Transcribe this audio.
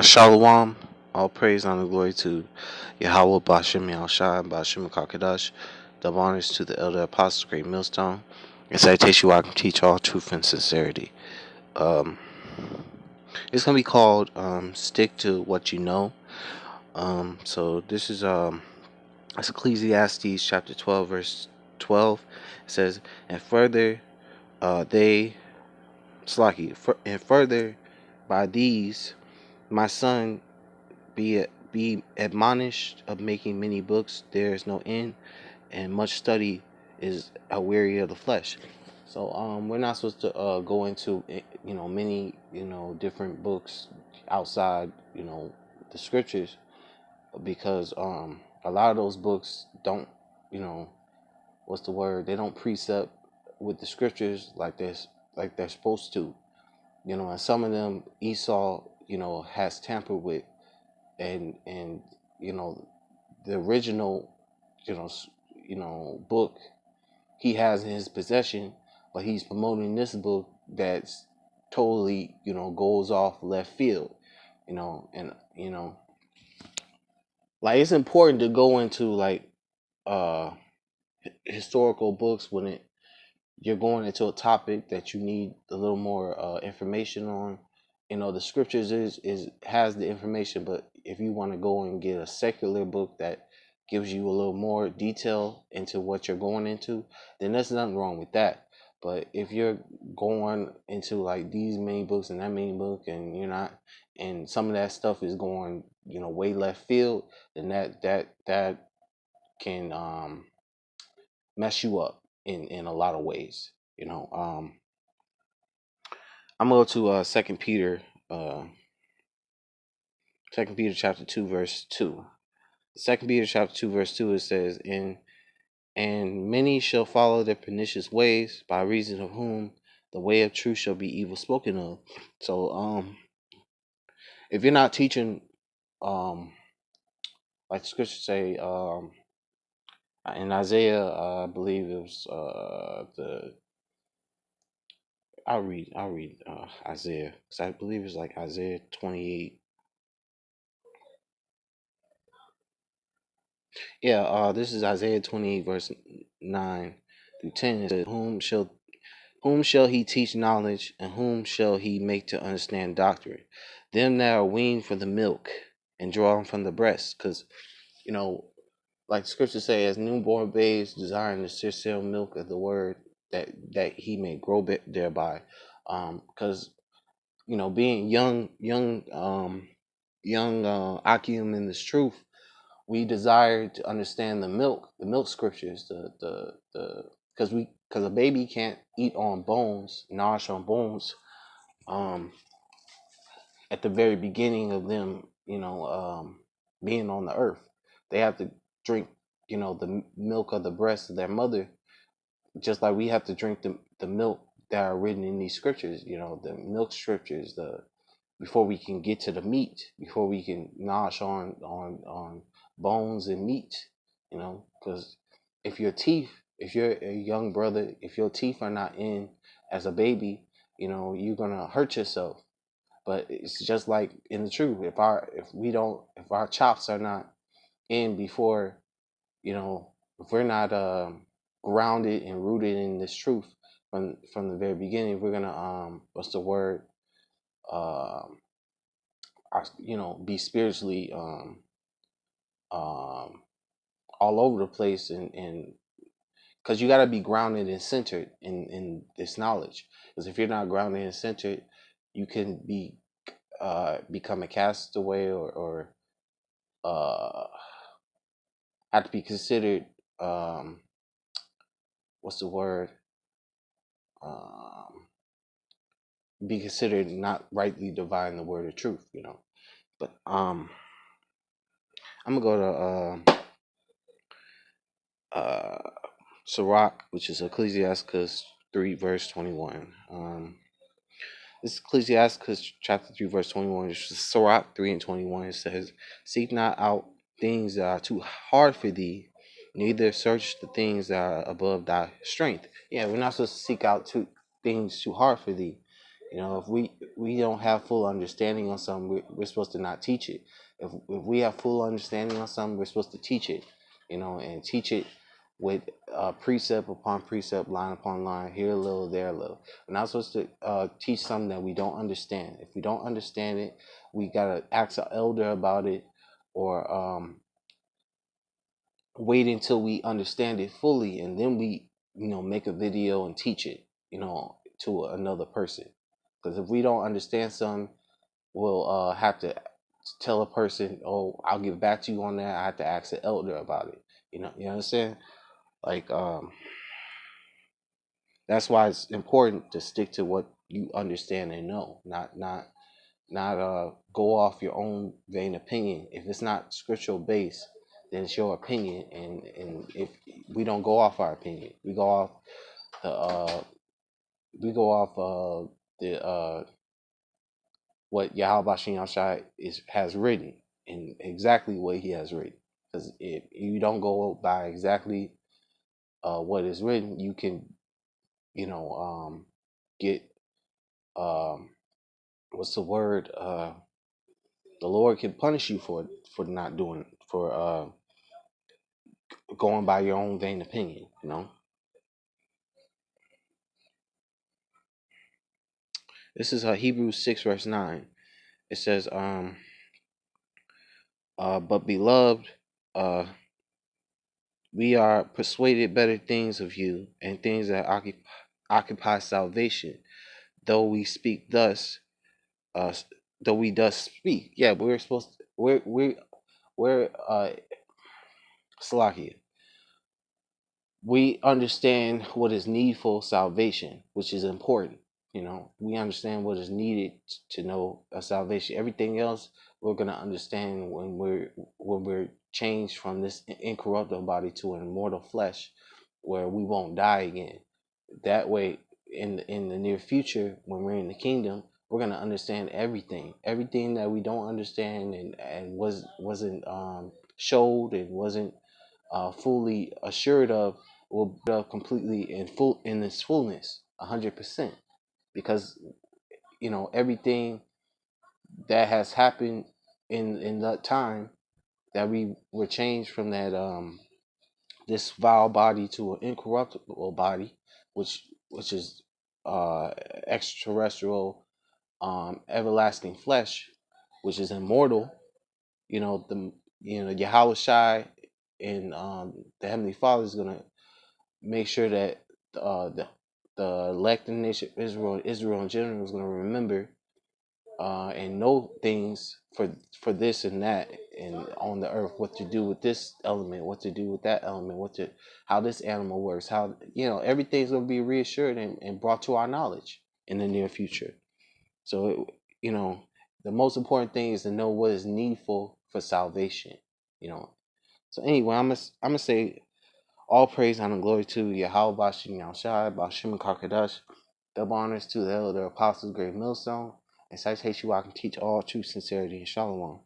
Shalom, all praise and glory to Yahweh Bashem Yahushua Bashem Kakadash. Double honors to the elder apostle, great millstone. And citation where I can teach all truth and sincerity. Um, it's gonna be called "Stick to What You Know." So this is it's Ecclesiastes chapter 12, verse 12. It says, "And further, they and further by these, my son." Be admonished of making many books. There is no end, and much study is a weary of the flesh. So we're not supposed to go into many different books outside the scriptures, because a lot of those books don't, you know what's the word, they don't precept with the scriptures like they're supposed to. And some of them Esau has tampered with, and you know the original book he has in his possession, but he's promoting this book that's totally goes off left field. And like, it's important to go into like uh historical books when you're going into a topic that you need a little more information on. The scriptures is has the information, but if you want to go and get a secular book that gives you a little more detail into what you're going into, then there's nothing wrong with that. But if you're going into like these main books and that main book, and you're not, and some of that stuff is going way left field, then that can mess you up in a lot of ways. I'm going to uh Second Peter chapter 2 verse 2. Second Peter chapter 2 verse 2, it says, and many shall follow their pernicious ways, by reason of whom the way of truth shall be evil spoken of. So if you're not teaching, um like the scriptures say, in Isaiah, I believe it was the I'll read Isaiah, because I believe it's like Isaiah 28. Yeah, this is Isaiah 28 verse 9 through 10. It says, whom shall he teach knowledge, and whom shall he make to understand doctrine? Them that are weaned from the milk, and drawn from the breast. Because, you know, like the scriptures say, as newborn babes desiring the sincere milk of the word, that he may grow thereby. Because being young Akim in this truth, we desire to understand the milk scriptures, the because a baby can't eat on bones, nourish on bones, um, at the very beginning of them, being on the earth. They have to drink, the milk of the breast of their mother, just like we have to drink the milk that are written in these scriptures, the milk scriptures, the before we can get to the meat, before we can nosh on bones and meat, because if you're a young brother, if your teeth are not in as a baby, you're gonna hurt yourself. But it's just like in the truth, if our chops are not in before, if we're not grounded and rooted in this truth from the very beginning, we're gonna what's the word, um be spiritually um, all over the place, and because you got to be grounded and centered in this knowledge. Because if you're not grounded and centered, you can become a castaway, or have to be considered, um, what's the word, um, be considered not rightly divine the word of truth. But I'm gonna go to Sirach, which is Ecclesiastes 3 verse 21. This is Ecclesiastes chapter 3 verse 21. It's Sirach 3 and 21. It says, seek not out things that are too hard for thee, neither search the things that are above thy strength. Yeah, we're not supposed to seek out things too hard for thee. If we don't have full understanding on something, we're supposed to not teach it. If we have full understanding on something, we're supposed to teach it. And teach it with precept upon precept, line upon line, here a little, there a little. We're not supposed to teach something that we don't understand. If we don't understand it, we gotta ask an elder about it, or wait until we understand it fully, and then we make a video and teach it to another person. Because if we don't understand something, we'll have to tell a person, oh, I'll get back to you on that. I have to ask the elder about it. You understand? Like, that's why it's important to stick to what you understand and know, not go off your own vain opinion. If it's not scriptural based, then it's your opinion. And if we don't go off our opinion, we go off the the what Yahweh Shai has written, and exactly what he has written. Because if you don't go by exactly what is written, you can get um, what's the word? The Lord can punish you for not doing, for going by your own vain opinion. This is Hebrews 6 verse 9. It says, but beloved, uh, we are persuaded better things of you, and things that occupy salvation, though we speak thus, uh, though we thus speak. Yeah, but we're supposed to, we're Salakia. We understand what is needful salvation, which is important. We understand what is needed to know a salvation. Everything else we're gonna understand when we're changed from this incorruptible body to an immortal flesh, where we won't die again. That way, in the near future, when we're in the kingdom, we're gonna understand everything that we don't understand, and wasn't showed, and wasn't fully assured of, will be completely in its fullness, 100%. Because everything that has happened in that time, that we were changed from that this vile body to an incorruptible body, which is extraterrestrial, everlasting flesh, which is immortal. The Yahweh Shai and the Heavenly Father is gonna make sure that uh, the the elected nation of Israel in general, is gonna remember and know things for this and that, and on the earth, what to do with this element, what to do with that element, how this animal works, how everything's gonna be reassured and brought to our knowledge in the near future. So the most important thing is to know what is needful for salvation. You know. So anyway, I'm gonna say all praise and glory to Yahweh Bashim Yahshai, Bashim Kakadash. Double honors to the elder apostles, great millstone, and citation I can teach all true sincerity and shalom.